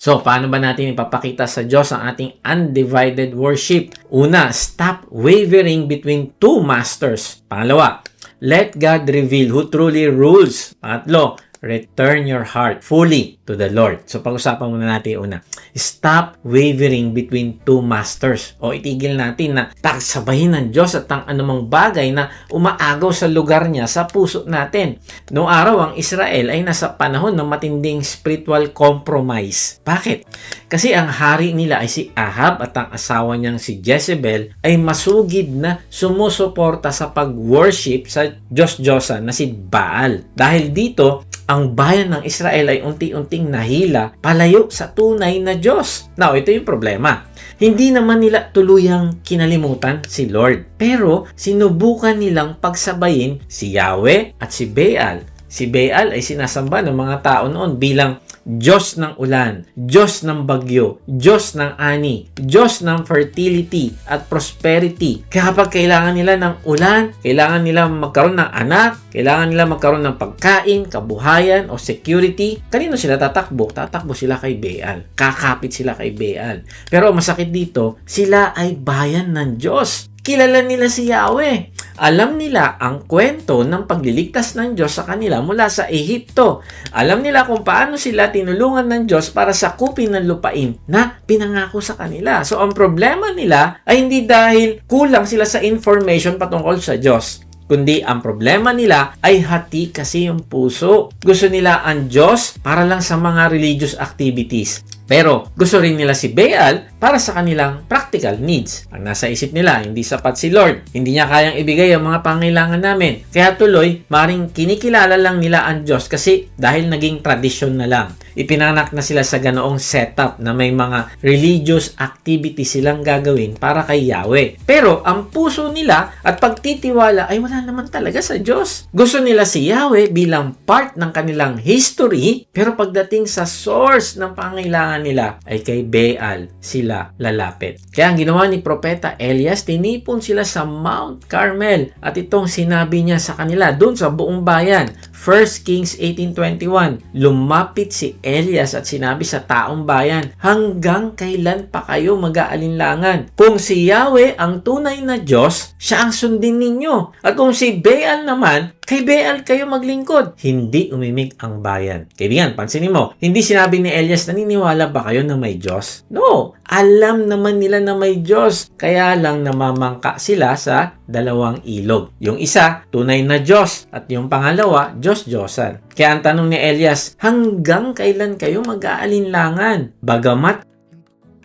So, paano ba natin ipapakita sa Diyos ang ating undivided worship? Una, stop wavering between two masters. Pangalawa, let God reveal who truly rules. Pangatlo, return your heart fully to the Lord. So, pag-usapan muna natin una. Stop wavering between two masters. O itigil natin na taksabahin ng Diyos at ang anumang bagay na umaagaw sa lugar niya sa puso natin. Noong araw, ang Israel ay nasa panahon ng matinding spiritual compromise. Bakit? Kasi ang hari nila ay si Ahab at ang asawa niyang si Jezebel ay masugid na sumusuporta sa pag-worship sa Diyos-Diyosan na si Baal. Dahil dito, ang bayan ng Israel ay unti-unting nahila palayo sa tunay na Diyos. Now, ito yung problema. Hindi naman nila tuluyang kinalimutan si Lord. Pero, sinubukan nilang pagsabayin si Yahweh at si Baal. Si Baal ay sinasamba ng mga tao noon bilang Diyos ng ulan, Diyos ng bagyo, Diyos ng ani, Diyos ng fertility at prosperity. Kaya kapag kailangan nila ng ulan, kailangan nila magkaroon ng anak, kailangan nila magkaroon ng pagkain, kabuhayan o security, kanino sila tatakbo? Tatakbo sila kay Baal. Kakapit sila kay Baal. Pero masakit dito, sila ay bayan ng Diyos. Kilala nila si Yahweh. Alam nila ang kwento ng pagliligtas ng Diyos sa kanila mula sa Ehipto. Alam nila kung paano sila tinulungan ng Diyos para sakupin ng lupain na pinangako sa kanila. So, ang problema nila ay hindi dahil kulang sila sa information patungkol sa Diyos, kundi ang problema nila ay hati kasi yung puso. Gusto nila ang Diyos para lang sa mga religious activities. Pero gusto rin nila si Baal para sa kanilang practical needs. Ang nasa isip nila, hindi sapat si Lord. Hindi niya kayang ibigay ang mga pangailangan namin. Kaya tuloy, maring kinikilala lang nila ang Diyos kasi dahil naging tradisyon na lang. Ipinanak na sila sa ganoong setup na may mga religious activities silang gagawin para kay Yahweh. Pero ang puso nila at pagtitiwala ay wala naman talaga sa Diyos. Gusto nila si Yahweh bilang part ng kanilang history, pero pagdating sa source ng pangailangan nila ay kay Baal sila lalapit. Kaya ang ginawa ni Propeta Elias, tinipon sila sa Mount Carmel at itong sinabi niya sa kanila doon sa buong bayan. 1 Kings 18:21, lumapit si Elias at sinabi sa taong bayan, hanggang kailan pa kayo mag-aalinlangan? Kung si Yahweh ang tunay na Diyos, siya ang sundin ninyo. At kung si Baal naman, kay Baal kayo maglingkod. Hindi umimik ang bayan. Kaibigan, pansinin mo, hindi sinabi ni Elias, naniniwala ba kayo na may Diyos? No, alam naman nila na may Diyos. Kaya lang namamangka sila sa dalawang ilog. Yung isa, tunay na Diyos. At yung pangalawa, Diyos-Diyosan. Kaya ang tanong ni Elias, hanggang kailan kayo mag-aalinlangan? Bagamat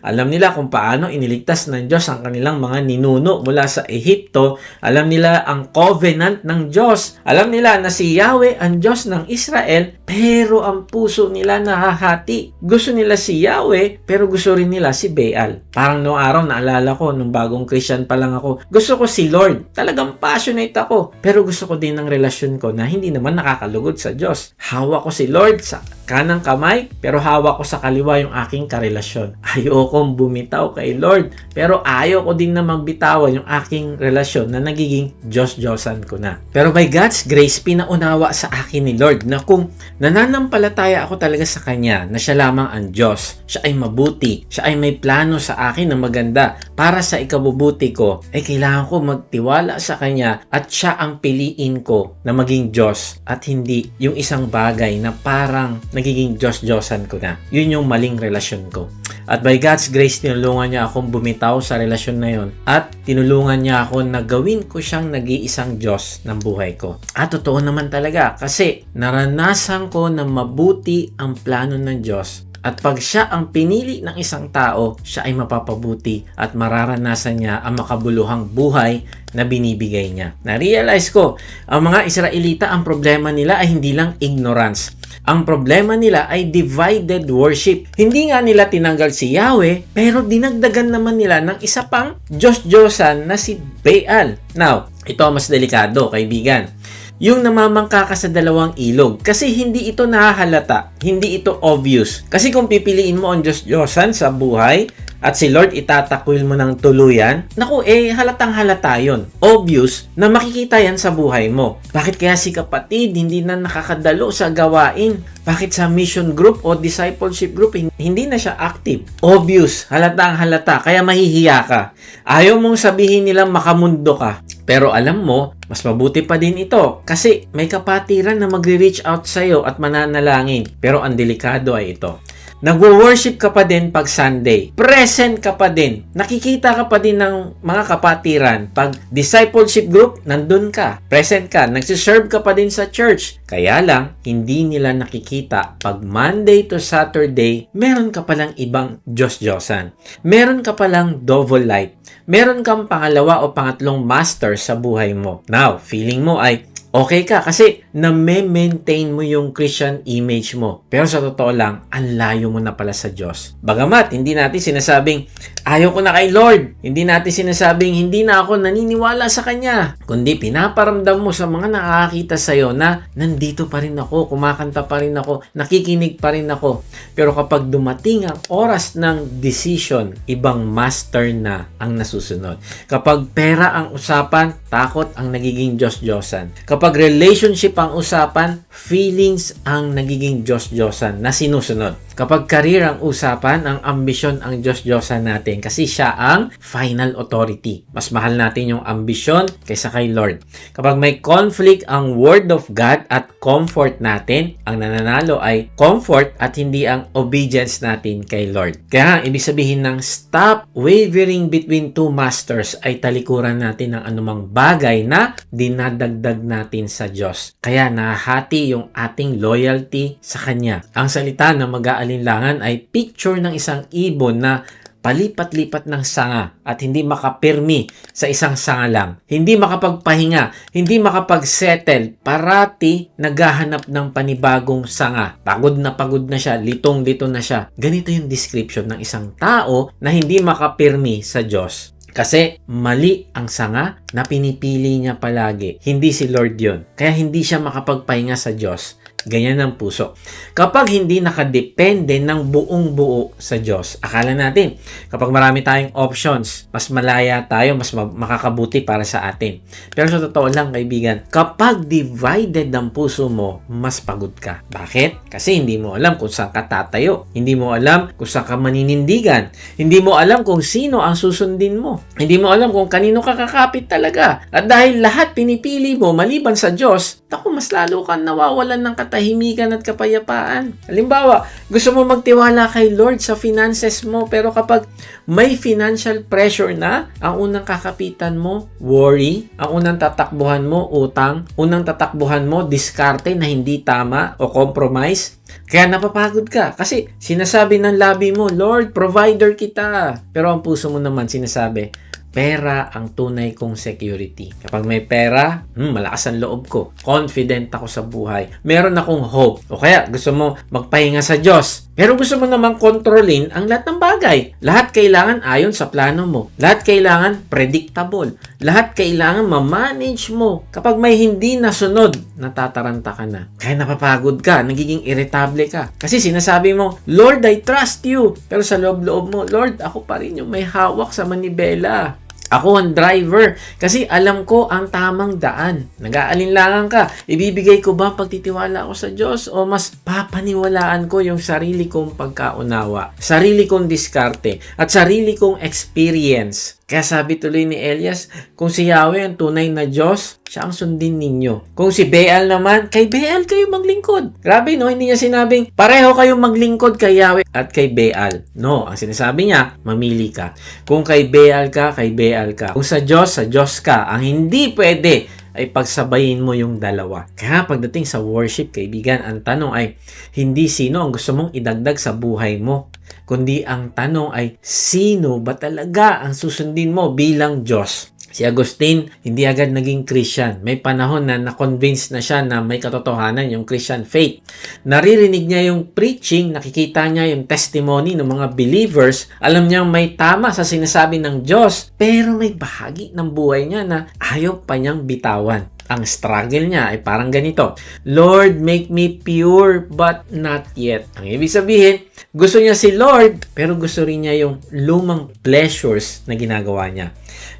alam nila kung paano iniligtas ng Diyos ang kanilang mga ninuno mula sa Ehipto. Alam nila ang covenant ng Diyos. Alam nila na si Yahweh ang Diyos ng Israel, pero ang puso nila nahahati. Gusto nila si Yahweh, pero gusto rin nila si Baal. Parang noong araw, naalala ko, nung bagong Christian pa lang ako, gusto ko si Lord. Talagang passionate ako. Pero gusto ko din ng relasyon ko na hindi naman nakakalugod sa Diyos. Hawak ko si Lord sa kanang kamay, pero hawak ko sa kaliwa yung aking karelasyon. Ayokong bumitaw kay Lord, pero ayaw ko din namang bitawan yung aking relasyon na nagiging Diyos-Diyosan ko na. Pero by God's grace, pinaunawa sa akin ni Lord na kung nananampalataya ako talaga sa Kanya, na siya lamang ang Diyos, siya ay mabuti, siya ay may plano sa akin na maganda para sa ikabubuti ko, ay kailangan ko magtiwala sa Kanya at siya ang piliin ko na maging Diyos at hindi yung isang bagay na parang nagiging Diyos-Diyosan ko na. Yun yung maling relasyon ko. At by God's grace, tinulungan niya akong bumitaw sa relasyon na yun. At tinulungan niya ako na gawin ko siyang nag-iisang Diyos ng buhay ko. At totoo naman talaga kasi naranasan ko na mabuti ang plano ng Diyos. At pag siya ang pinili ng isang tao, siya ay mapapabuti at mararanasan niya ang makabuluhang buhay na binibigay niya. Na-realize ko, ang mga Israelita, ang problema nila ay hindi lang ignorance. Ang problema nila ay divided worship. Hindi nga nila tinanggal si Yahweh, pero dinagdagan naman nila ng isa pang Diyos-Diyosan na si Baal. Now, ito ang mas delikado, kaibigan. Yung namamangka ka sa dalawang ilog. Kasi hindi ito nahahalata. Hindi ito obvious. Kasi kung pipiliin mo ang Diyos-Diyosan sa buhay at si Lord itatakwil mo ng tuluyan, naku halatang halata yun. Obvious na makikita yan sa buhay mo. Bakit kaya si kapatid hindi na nakakadalo sa gawain? Bakit sa mission group o discipleship group hindi na siya active? Obvious, halatang halata, kaya mahihiya ka. Ayaw mong sabihin nilang makamundo ka. Pero alam mo, mas mabuti pa din ito kasi may kapatiran na magre-reach out sa'yo at mananalangin. Pero ang delikado ay ito. Nagwo-worship ka pa din pag Sunday. Present ka pa din. Nakikita ka pa din ng mga kapatiran. Pag discipleship group, nandun ka. Present ka. Nagsiserve ka pa din sa church. Kaya lang, hindi nila nakikita. Pag Monday to Saturday, meron ka palang ibang Diyos-Diyosan. Meron ka palang double life. Meron kang pangalawa o pangatlong master sa buhay mo. Now, feeling mo ay okay ka kasi na-maintain mo yung Christian image mo. Pero sa totoo lang, ang layo mo na pala sa Diyos. Bagamat, hindi natin sinasabing, ayaw ko na kay Lord. Hindi natin sinasabing, hindi na ako naniniwala sa Kanya. Kundi pinaparamdam mo sa mga nakakakita sa'yo na nandito pa rin ako, kumakanta pa rin ako, nakikinig pa rin ako. Pero kapag dumating ang oras ng decision, ibang master na ang nasusunod. Kapag pera ang usapan, takot ang nagiging Diyos-Diyosan. Kapag relationship ang usapan, feelings ang nagiging Diyos-Diyosan na sinusunod. Kapag career ang usapan, ang ambisyon ang Diyos-Diyosan natin kasi siya ang final authority. Mas mahal natin yung ambisyon kaysa kay Lord. Kapag may conflict ang Word of God at comfort natin, ang nananalo ay comfort at hindi ang obedience natin kay Lord. Kaya ibig sabihin ng stop wavering between two masters ay talikuran natin ng anumang bagay na dinadagdag natin sa Diyos. Kaya nahati yung ating loyalty sa Kanya. Ang salita na mag-aalinlangan ay picture ng isang ibon na palipat-lipat ng sanga at hindi makapirmi sa isang sanga lang. Hindi makapagpahinga, hindi makapag-settle, parati naghahanap ng panibagong sanga. Pagod na siya, litong-lito na siya. Ganito yung description ng isang tao na hindi makapirmi sa Diyos. Kasi mali ang sanga na pinipili niya palagi. Hindi si Lord yun. Kaya hindi siya makapagpahinga sa Diyos. Ganyan ang puso. Kapag hindi nakadepende ng buong buo sa Diyos, akala natin, kapag marami tayong options, mas malaya tayo, mas makakabuti para sa atin. Pero sa totoo lang, kaibigan, kapag divided ang puso mo, mas pagod ka. Bakit? Kasi hindi mo alam kung saan ka tatayo. Hindi mo alam kung saan ka maninindigan. Hindi mo alam kung sino ang susundin mo. Hindi mo alam kung kanino ka kakapit talaga. At dahil lahat pinipili mo maliban sa Diyos, mas lalo kang nawawalan ng katahimikan at kapayapaan. Halimbawa, gusto mo magtiwala kay Lord sa finances mo, pero kapag may financial pressure na, ang unang kakapitan mo, worry. Ang unang tatakbuhan mo, utang. Unang tatakbuhan mo, diskarte na hindi tama o compromise. Kaya napapagod ka kasi sinasabi ng labi mo, Lord, provider kita. Pero ang puso mo naman sinasabi, pera ang tunay kong security. Kapag may pera, malakas ang loob ko. Confident ako sa buhay. Meron akong hope. O kaya gusto mo magpahinga sa Diyos. Pero gusto mo namang kontrolin ang lahat ng bagay. Lahat kailangan ayon sa plano mo. Lahat kailangan predictable. Lahat kailangan ma-manage mo. Kapag may hindi nasunod, natataranta ka na. Kaya napapagod ka, nagiging irritable ka. Kasi sinasabi mo, Lord, I trust you. Pero sa loob-loob mo, Lord, ako pa rin yung may hawak sa manibela. Ako ang driver kasi alam ko ang tamang daan. Nag-aalinlangan ka. Ibibigay ko ba pagtitiwala ako sa Diyos o mas papaniwalaan ko yung sarili kong pagkaunawa, sarili kong diskarte at sarili kong experience? Kaya sabi tuloy ni Elias, kung si Yahweh ang tunay na Diyos, siya ang sundin ninyo. Kung si Baal naman, kay Baal kayo maglingkod. Grabe no, hindi niya sinabing pareho kayong maglingkod kay Yahweh at kay Baal. No, ang sinasabi niya, mamili ka. Kung kay Baal ka, kay Baal ka. Kung sa Diyos ka. Ang hindi pwede ay pagsabayin mo yung dalawa. Kaya pagdating sa worship, kaibigan, ang tanong ay hindi sino ang gusto mong idagdag sa buhay mo, kundi ang tanong ay sino ba talaga ang susundin mo bilang Diyos? Si Agustin, hindi agad naging Christian. May panahon na na-convince na siya na may katotohanan yung Christian faith. Naririnig niya yung preaching, nakikita niya yung testimony ng mga believers. Alam niya may tama sa sinasabi ng Diyos, pero may bahagi ng buhay niya na ayaw pa niyang bitawan. Ang struggle niya ay parang ganito, Lord, make me pure but not yet. Ang ibig sabihin, gusto niya si Lord, pero gusto rin niya yung lumang pleasures na ginagawa niya.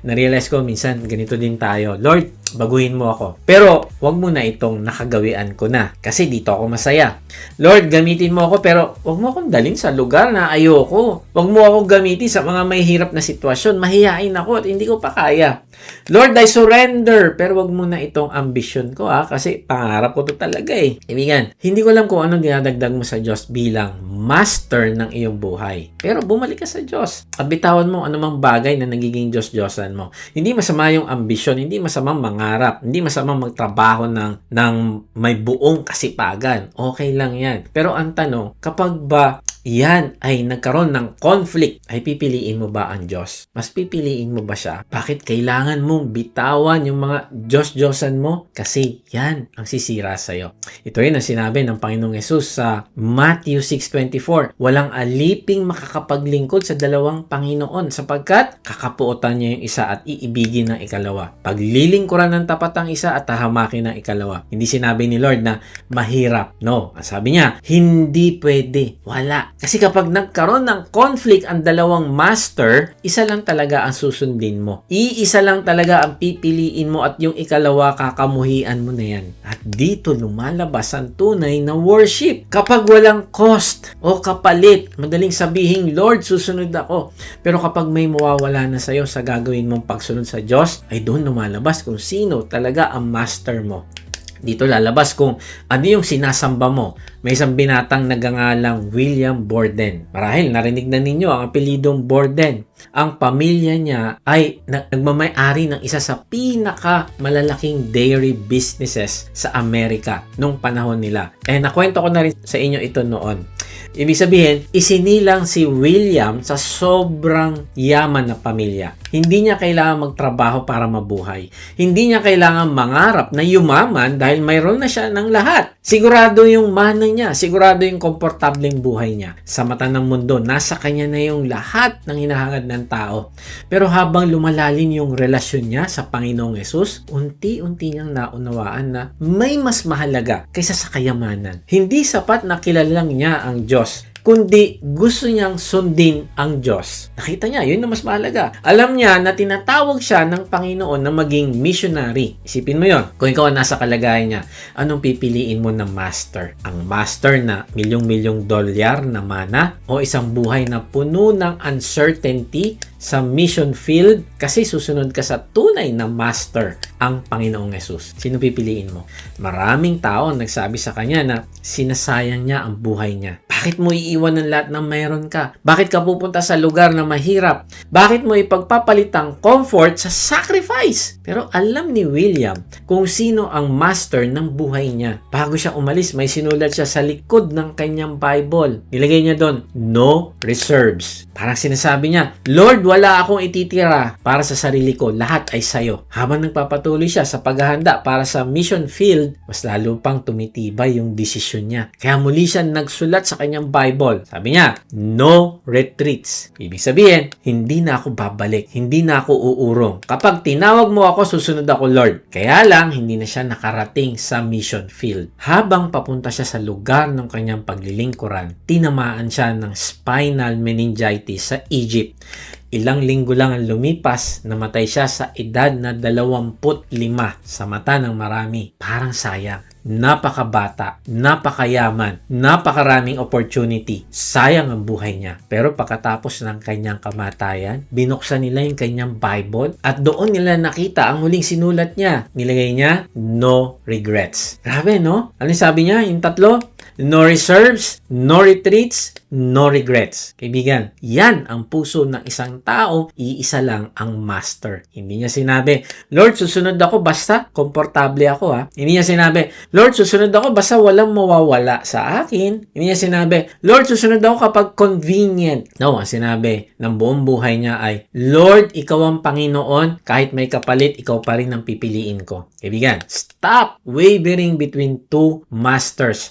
Na-realize ko minsan ganito din tayo, Lord, baguhin mo ako. Pero wag mo na itong nakagawian ko na kasi dito ako masaya. Lord, gamitin mo ako pero wag mo akong dalhin sa lugar na ayoko. Wag mo ako gamitin sa mga may hirap na sitwasyon. Mahihain ako at hindi ko pa kaya. Lord, I surrender. Pero wag mo na itong ambisyon ko kasi pangarap ko to talaga eh. Ibigan, hindi ko alam kung anong dinadagdag mo sa Diyos bilang master ng iyong buhay. Pero bumalik ka sa Diyos at bitawan mo anumang bagay na nagiging Diyos-Diyosan mo. Hindi masama yung ambisyon, hindi masamang mangarap, hindi masamang magtrabaho ng may buong kasipagan. Okay lang yan. Pero ang tanong, kapag ba yan ay nagkaroon ng conflict, ay pipiliin mo ba ang Diyos? Mas pipiliin mo ba siya? Bakit kailangan mong bitawan yung mga Diyos-Diyosan mo? Kasi yan ang sisira sa'yo. Ito yun ang sinabi ng Panginoong Yesus sa Matthew 6:24. Walang aliping makakapaglingkod sa dalawang Panginoon sapagkat kakapuotan niya yung isa at iibigin ng ikalawa. Paglilingkuran ng tapat ang isa at tahamakin ng ikalawa. Hindi sinabi ni Lord na mahirap. No. Sabi niya, hindi pwede. Wala. Kasi kapag nagkaroon ng conflict ang dalawang master, isa lang talaga ang susundin mo. Iisa lang talaga ang pipiliin mo at yung ikalawa kakamuhian mo na yan. At dito lumalabas ang tunay na worship. Kapag walang cost o kapalit, madaling sabihin, Lord, susunod ako. Pero kapag may mawawala na sa'yo sa gagawin mong pagsunod sa Diyos, ay doon lumalabas kung sino talaga ang master mo. Dito lalabas kung ano yung sinasamba mo. May isang binatang nagangalang William Borden. Marahil narinig na ninyo ang apelidong Borden. Ang pamilya niya ay nagmamay-ari ng isa sa pinaka malalaking dairy businesses sa Amerika nung panahon nila. Nakwento ko na rin sa inyo ito noon. Ibig sabihin, isinilang si William sa sobrang yaman na pamilya. Hindi niya kailangan magtrabaho para mabuhay. Hindi niya kailangan mangarap na yumaman dahil mayroon na siya ng lahat. Sigurado yung mana niya, sigurado yung komportableng buhay niya. Sa mata ng mundo, nasa kanya na yung lahat ng hinahangad ng tao. Pero habang lumalalim yung relasyon niya sa Panginoong Yesus, unti-unti niyang naunawaan na may mas mahalaga kaysa sa kayamanan. Hindi sapat na kilalang niya ang Diyos, kundi gusto niyang sundin ang Diyos. Nakita niya, yun na mas mahalaga. Alam niya na tinatawag siya ng Panginoon na maging missionary. Isipin mo yon. Kung ikaw nasa kalagayan niya, anong pipiliin mo na master? Ang master na milyong-milyong dolyar na mana o isang buhay na puno ng uncertainty sa mission field kasi susunod ka sa tunay na master, ang Panginoong Yesus. Sino pipiliin mo? Maraming tao ang nagsabi sa kanya na sinasayang niya ang buhay niya. Bakit mo iiwan ng lahat ng mayroon ka? Bakit ka pupunta sa lugar na mahirap? Bakit mo ipagpapalit ang comfort sa sacrifice? Pero alam ni William kung sino ang master ng buhay niya. Bago siya umalis, may sinulat siya sa likod ng kanyang Bible. Nilagay niya doon, no reserves. Parang sinasabi niya, Lord, wala akong ititira para sa sarili ko. Lahat ay sa'yo. Habang nagpapatuloy siya sa paghahanda para sa mission field, mas lalo pang tumitibay yung desisyon niya. Kaya muli siya nagsulat sa kanyang Bible. Sabi niya, no retreats. Ibig sabihin, hindi na ako babalik. Hindi na ako uurong. Kapag tinawag mo ako, susunod ako, Lord. Kaya lang, hindi na siya nakarating sa mission field. Habang papunta siya sa lugar ng kanyang paglilingkuran, tinamaan siya ng spinal meningitis sa Egypt. Ilang linggo lang ang lumipas, namatay siya sa edad na 25 sa mata ng marami. Parang sayang. Napakabata, napakayaman, napakaraming opportunity. Sayang ang buhay niya. Pero pagkatapos ng kanyang kamatayan, binuksan nila yung kanyang Bible at doon nila nakita ang huling sinulat niya. Nilagay niya, no regrets. Grabe, no? Ano sabi niya? Yung tatlo? No reserves, no retreats, no regrets. Kaibigan, yan ang puso ng isang tao, iisa lang ang master. Hindi niya sinabi, Lord, susunod ako basta komportable ako Hindi niya sinabi, Lord, susunod ako basta walang mawawala sa akin. Hindi niya sinabi, Lord, susunod ako kapag convenient. No, ang sinabi ng buong buhay niya ay, Lord, ikaw ang Panginoon, kahit may kapalit, ikaw pa rin ang pipiliin ko. Kaibigan, stop wavering between two masters.